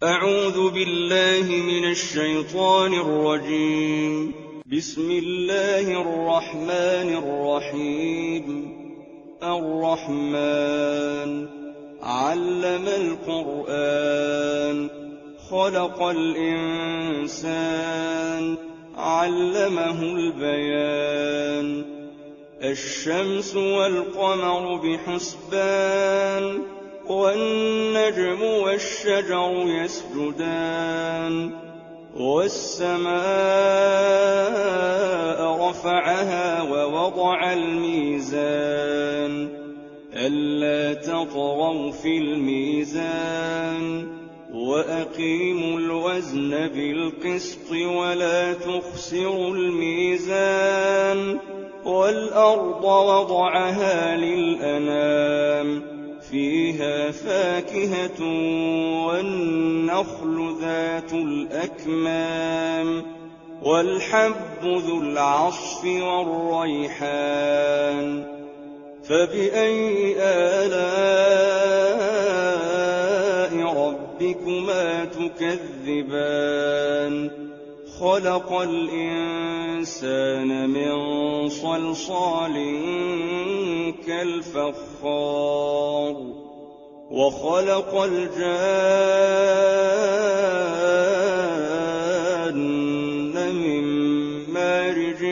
أعوذ بالله من الشيطان الرجيم. بسم الله الرحمن الرحيم. الرحمن علم القرآن خلق الإنسان علمه البيان. الشمس والقمر بحسبان والنجم والشجر يسجدان. والسماء رفعها ووضع الميزان ألا تطغوا في الميزان وأقيموا الوزن بالقسط ولا تخسروا الميزان. والأرض وضعها للأنام فيها فاكهة والنخل ذات الأكمام والحب ذو العصف والريحان. فبأي آلاء ربكما تكذبان؟ خلق الإنسان من صلصال كالفخار وخلق الجان من مارج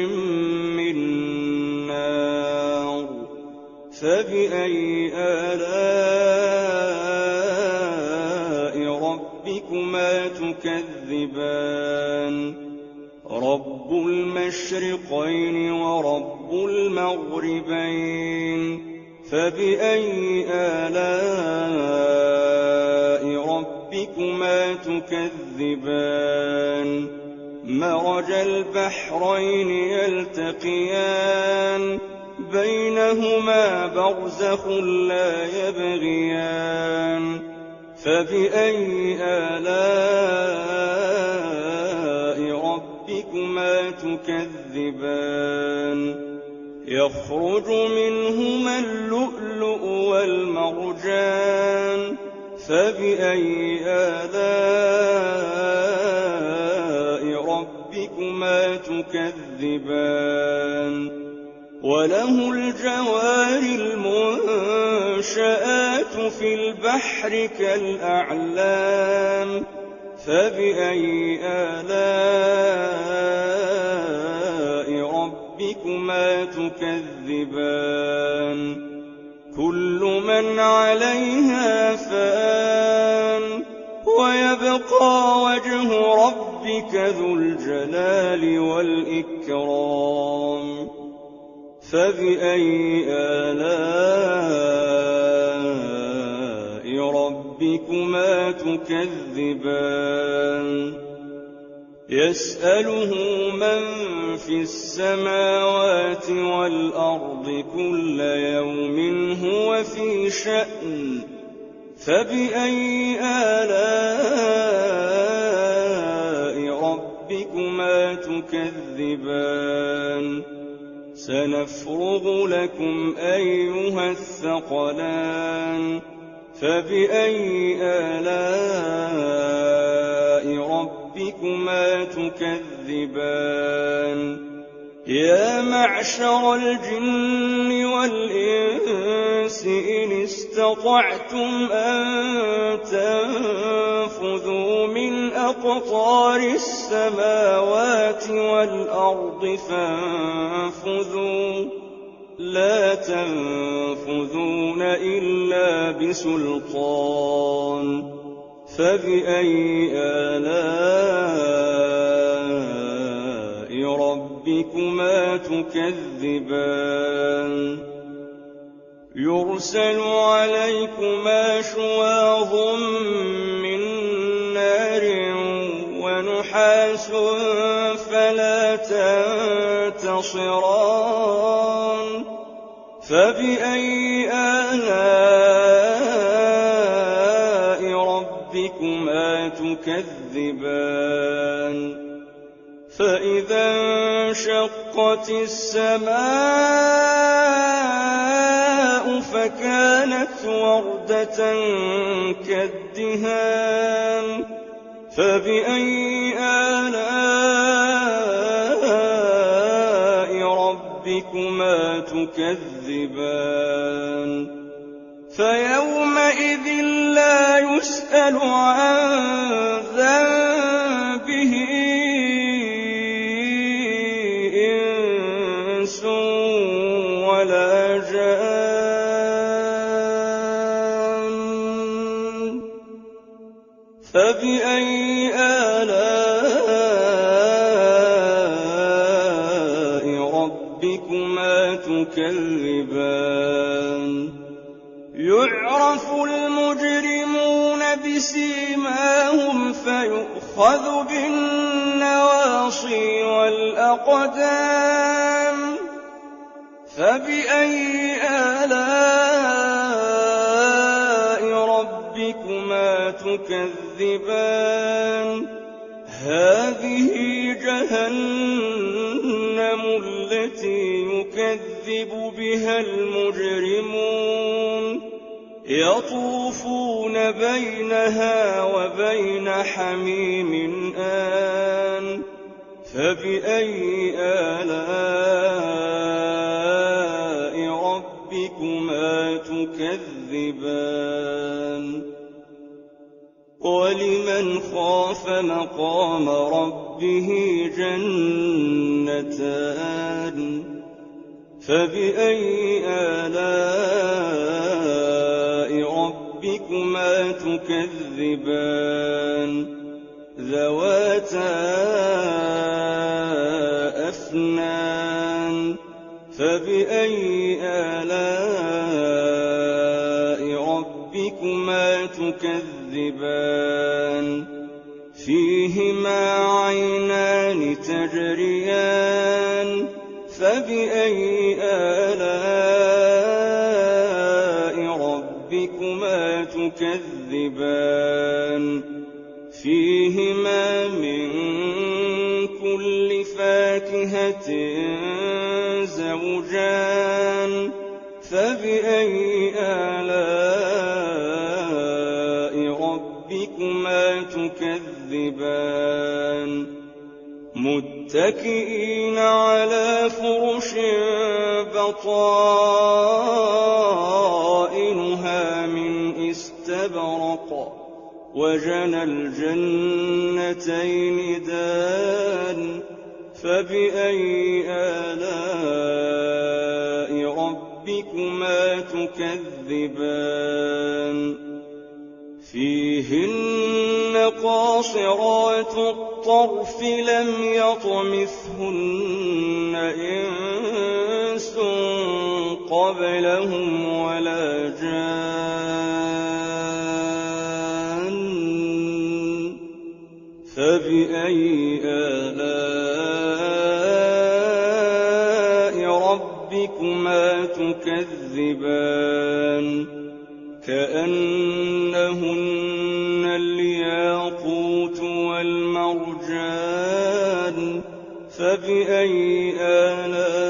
من نار. فبأي آلاء ربكما تكذبان؟ رب المشرقين ورب المغربين. فبأي آلاء ربكما تكذبان؟ مرج البحرين يلتقيان بينهما برزخ لا يبغيان. فبأي آلاء ربكما تكذبان؟ يخرج منهما اللؤلؤ والمرجان. فبأي آلاء ربكما تكذبان؟ وله الجوار المنشآت في البحر كالأعلام. فبأي آلاء ربكما تكذبان؟ كل من عليها فان ويبقى وجه ربك ذو الجلال والإكرام. فبأي آلاء ربكما تكذبان؟ يسأله من في السماوات والأرض كل يوم هو في شأن. فبأي آلاء ربكما تكذبان؟ سنفرغ لكم أيها الثقلان. فبأي آلاء ربكما تكذبان؟ يا معشر الجن والإنس إن استطعتم أن تنفذوا من أقطار السماوات والأرض فانفذوا لا تنفذون إلا بسلطان. فبأي آلاء ربكما تكذبان؟ يرسل عليكما شواظ من نار ونحاس فلا تنتصران. فبأي آلاء ربكما تكذبان؟ فإذا انشقت السماء فكانت وردة كالدهان. فبأي آلاء ربكما تكذبان فيومئذ لا يسأل عن ذنبه إنس ولا جان فبأي آلاء ربكما تكذبان يعرف المجرمون بسيماهم فيؤخذ بالنواصي والأقدام فبأي آلاء ربكما تكذبان هذه جهنم التي يكذب بها المجرمون يطوفون بينها وبين حميم آن فبأي آلاء ربكما تكذبان ولمن خاف مقام ربه جنتان فبأي آلاء ربكما تكذبان ذواتا أفنان فبأي آلاء ربكما تكذبان فيهما عينان تجريان فبأي آلاء ربكما تكذبان فيهما من كل فاكهة زوجان فبأي آلاء ربكما تكذبان متكئين على فرش بطائنها من استبرق وجنى الجنتين دان فبأي آلاء ربكما تكذبان فيهن قاصرات الطرف لم يطمثهن إنس قبلهم ولا جان فبأي آلاء ربكما تكذبان كأنهن الياقوت والمرجان فبأي آلاء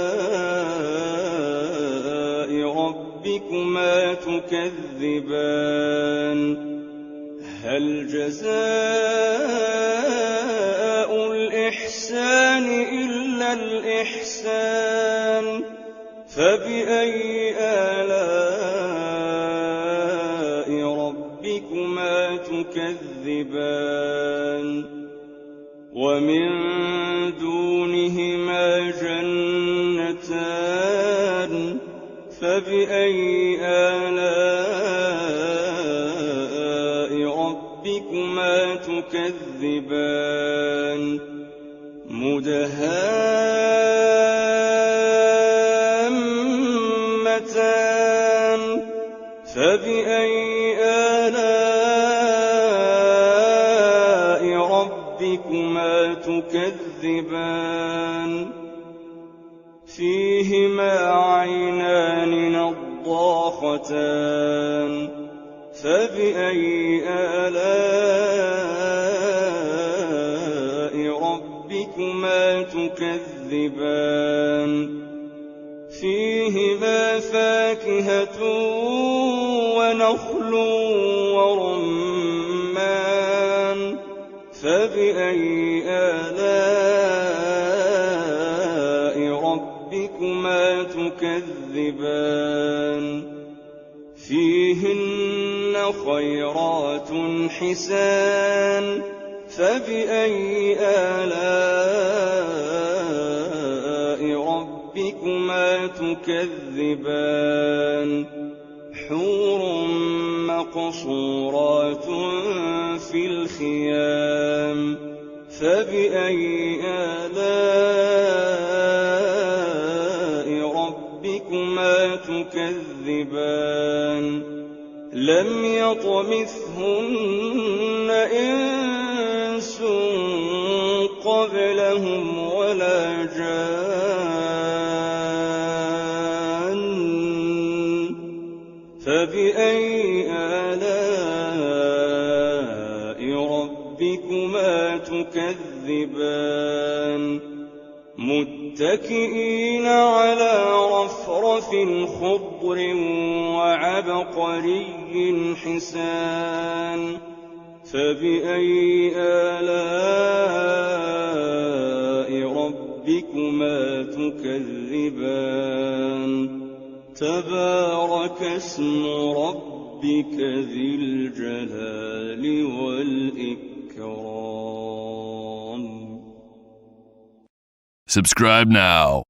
ربكما تكذبان هل جزاء الإحسان إلا الإحسان فبأي آلاء ربكما تكذبان ومن دونهما جنتان فبأي آلاء ربكما تكذبان مدهامتان فبأي آلاء ربكما تكذبان فيهما عينان نضاختان فبأي آلاء ربكما تكذبان فيهما فاكهة ونخل ورمان فبأي آلاء ربكما تكذبان فيهن خيرات حسان فبأي آلاء ربكما تكذبان حور مقصورات في الخيام فبأي آلاء ربكما تكذبان لم يطمثهن إنس قبلهم ولا جان فبأي آلاء ربكما تكذبان متكئين على رفرف خضر وعبقري حسان فبأي آلاء ربكما تكذبان تبارك اسم ربك ذي الجلال والإكرام. Subscribe now